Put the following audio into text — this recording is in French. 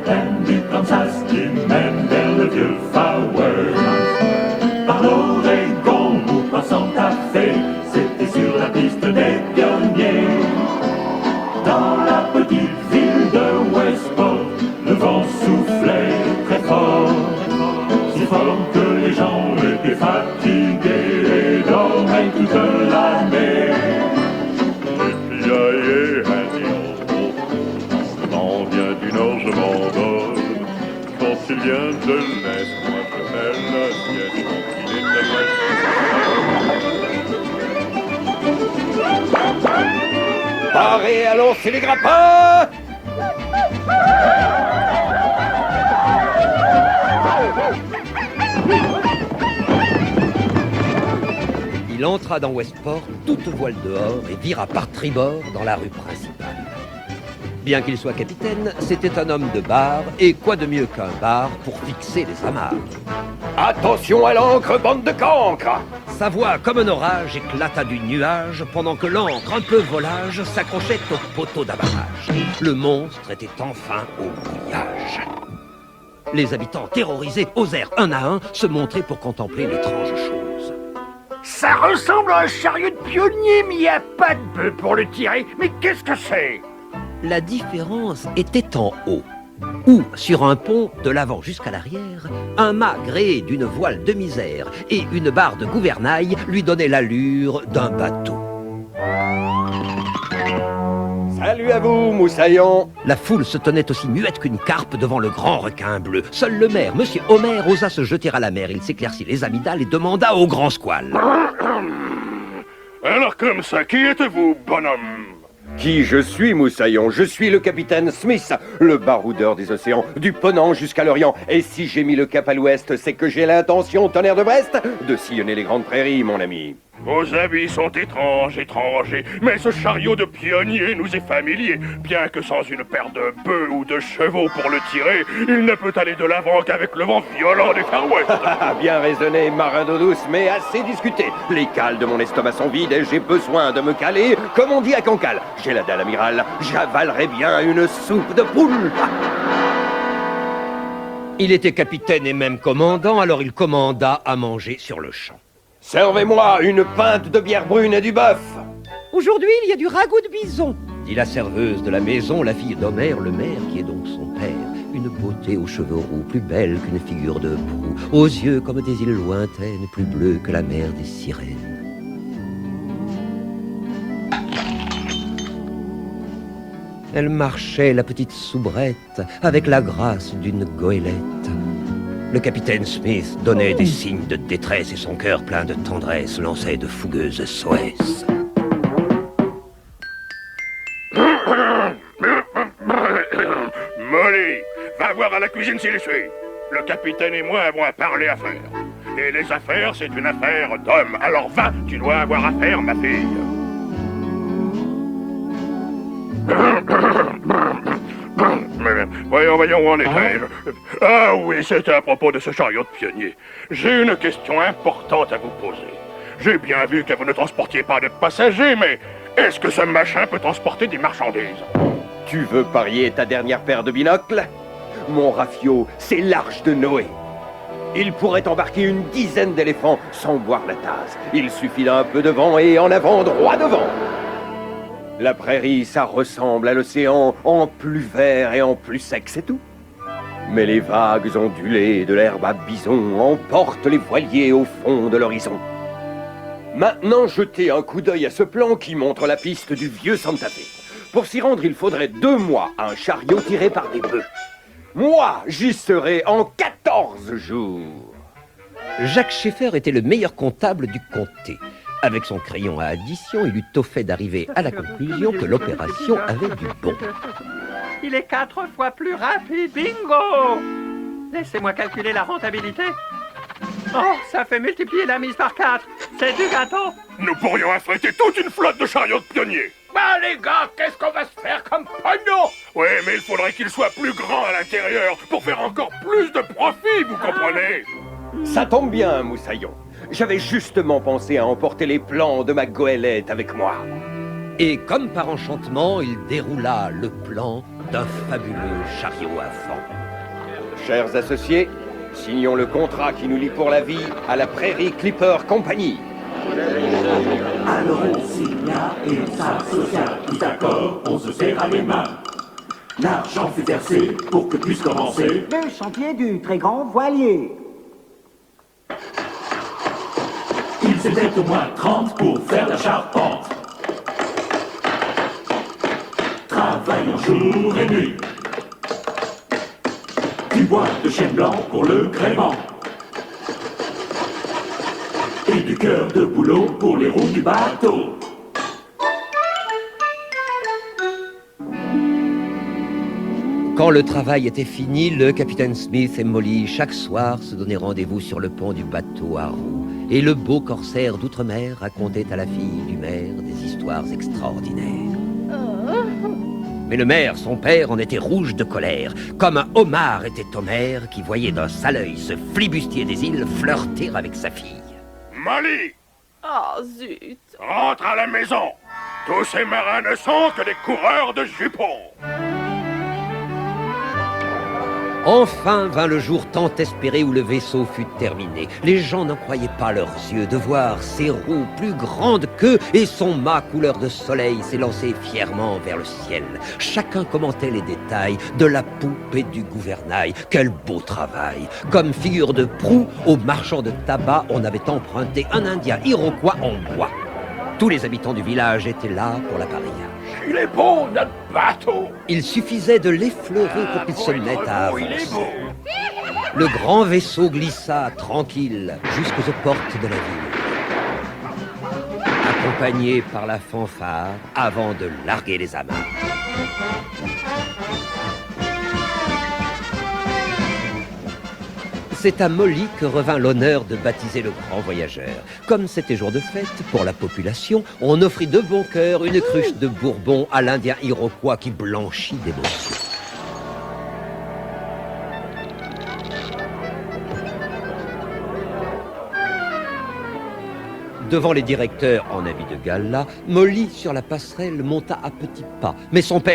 capitaine du Kansas qui mène vers le vieux Far West. Par l'Oregon ou par Santa Fe, c'était sur la piste des pionniers. Dans la petite ville de Westport, le vent soufflait très fort, si fort que les gens étaient fatigués et dormaient toute l'année. Yippee-yi-yi, Handy, je m'en viens du nord, je m'endors. Quand il vient de l'est, moi je fais la sieste, quand il est de l'ouest. Parez à lancer les grappins! Il entra dans Westport, toute voile dehors, et vira par tribord dans la rue principale. Bien qu'il soit capitaine, c'était un homme de bar, et quoi de mieux qu'un bar pour fixer les amarres. Attention à l'ancre, bande de cancres! Sa voix, comme un orage, éclata du nuage, pendant que l'ancre, un peu volage, s'accrochait au poteau d'amarrage. Le monstre était enfin au mouillage. Les habitants, terrorisés, osèrent un à un se montrer pour contempler l'étrange chose. Ça ressemble à un chariot de pionnier, mais il n'y a pas de bœuf pour le tirer. Mais qu'est-ce que c'est? La différence était en haut, où, sur un pont, de l'avant jusqu'à l'arrière, un mât gréé d'une voile de misère et une barre de gouvernail lui donnaient l'allure d'un bateau. Salut à vous, moussaillons! La foule se tenait aussi muette qu'une carpe devant le grand requin bleu. Seul le maire, Monsieur Homer, osa se jeter à la mer. Il s'éclaircit les amygdales et demanda au grand squale. Alors comme ça, qui êtes-vous, bonhomme? Qui je suis, moussaillon? Je suis le capitaine Smith, le baroudeur des océans, du Ponant jusqu'à l'Orient. Et si j'ai mis le cap à l'ouest, c'est que j'ai l'intention, tonnerre de Brest, de sillonner les grandes prairies, mon ami. Vos habits sont étranges, étrangers, mais ce chariot de pionnier nous est familier. Bien que sans une paire de bœufs ou de chevaux pour le tirer, il ne peut aller de l'avant qu'avec le vent violent du Far West. Bien raisonné, marin d'eau douce, mais assez discuté. Les cales de mon estomac sont vides et j'ai besoin de me caler, comme on dit à Cancale. J'ai la dalle, amiral, j'avalerais bien une soupe de poule. Il était capitaine et même commandant, alors il commanda à manger sur le champ. Servez-moi une pinte de bière brune et du bœuf. Aujourd'hui, il y a du ragoût de bison, dit la serveuse de la maison, la fille d'Homère, le maire, qui est donc son père. Une beauté aux cheveux roux, plus belle qu'une figure de proue, aux yeux comme des îles lointaines, plus bleues que la mer des sirènes. Elle marchait, la petite soubrette, avec la grâce d'une goélette. Le capitaine Smith donnait des signes de détresse et son cœur plein de tendresse lançait de fougueuses SOS. Molly, va voir à la cuisine s'il suit. Le capitaine et moi avons à parler affaires. Et les affaires, c'est une affaire d'homme. Alors va, tu dois avoir affaire, ma fille. Voyons, où en étais-je? Ah oui, c'était à propos de ce chariot de pionnier. J'ai une question importante à vous poser. J'ai bien vu que vous ne transportiez pas de passagers, mais est-ce que ce machin peut transporter des marchandises? Tu veux parier ta dernière paire de binocles? Mon rafio, c'est l'arche de Noé. Il pourrait embarquer une dizaine d'éléphants sans boire la tasse. Il suffit d'un peu de vent et en avant, droit devant. La prairie, ça ressemble à l'océan, en plus vert et en plus sec, c'est tout. Mais les vagues ondulées de l'herbe à bison emportent les voiliers au fond de l'horizon. Maintenant, jetez un coup d'œil à ce plan qui montre la piste du vieux Santa Fe. Pour s'y rendre, il faudrait 2 mois à un chariot tiré par des bœufs. Moi, j'y serai en 14 jours. Jacques Schaeffer était le meilleur comptable du comté. Avec son crayon à addition, il eut au fait d'arriver à la conclusion que l'opération avait du bon. Il est 4 fois plus rapide, bingo! Laissez-moi calculer la rentabilité. Oh, ça fait multiplier la mise par 4. C'est du gâteau. Nous pourrions affréter toute une flotte de chariots de pionniers. Bah les gars, qu'est-ce qu'on va se faire comme pognon? Oui, mais il faudrait qu'il soit plus grand à l'intérieur pour faire encore plus de profit, vous comprenez? Ça tombe bien, moussaillon. J'avais justement pensé à emporter les plans de ma goélette avec moi. Et comme par enchantement, il déroula le plan d'un fabuleux chariot à vent. Chers associés, signons le contrat qui nous lie pour la vie à la Prairie Clipper Company. Alors on signa et on s'associa, tout d'accord, on se serra les mains. L'argent fut versé pour que puisse commencer Le chantier du très grand voilier. Ils étaient au moins 30 pour faire la charpente. Travaillant jour et nuit. Du bois de chêne blanc pour le gréement. Et du cœur de bouleau pour les roues du bateau. Quand le travail était fini, le capitaine Smith et Molly, chaque soir, se donnaient rendez-vous sur le pont du bateau à roues. Et le beau corsaire d'outre-mer racontait à la fille du maire des histoires extraordinaires. Mais le maire, son père, en était rouge de colère, comme un homard était Homère qui voyait d'un sale œil ce flibustier des îles flirter avec sa fille. Molly, Oh, zut. rentre à la maison. Tous ces marins ne sont que des coureurs de jupons. Enfin vint le jour tant espéré où le vaisseau fut terminé. Les gens n'en croyaient pas leurs yeux de voir ses roues plus grandes qu'eux et son mât couleur de soleil s'élancer fièrement vers le ciel. Chacun commentait les détails de la poupe et du gouvernail. Quel beau travail! Comme figure de proue, aux marchands de tabac, on avait emprunté un Indien iroquois en bois. Tous les habitants du village étaient là pour l'appareillage. Il est beau, notre bateau. Il suffisait de l'effleurer pour qu'il se mette à Il est avancer. beau. Le grand vaisseau glissa tranquille jusqu'aux portes de la ville, accompagné par la fanfare avant de larguer les amarres. C'est à Molly que revint l'honneur de baptiser le grand voyageur. Comme c'était jour de fête pour la population, on offrit de bon cœur une cruche de Bourbon à l'Indien iroquois qui blanchit d'émotion. Devant les directeurs en habit de gala, Molly, sur la passerelle, monta à petits pas. Mais son père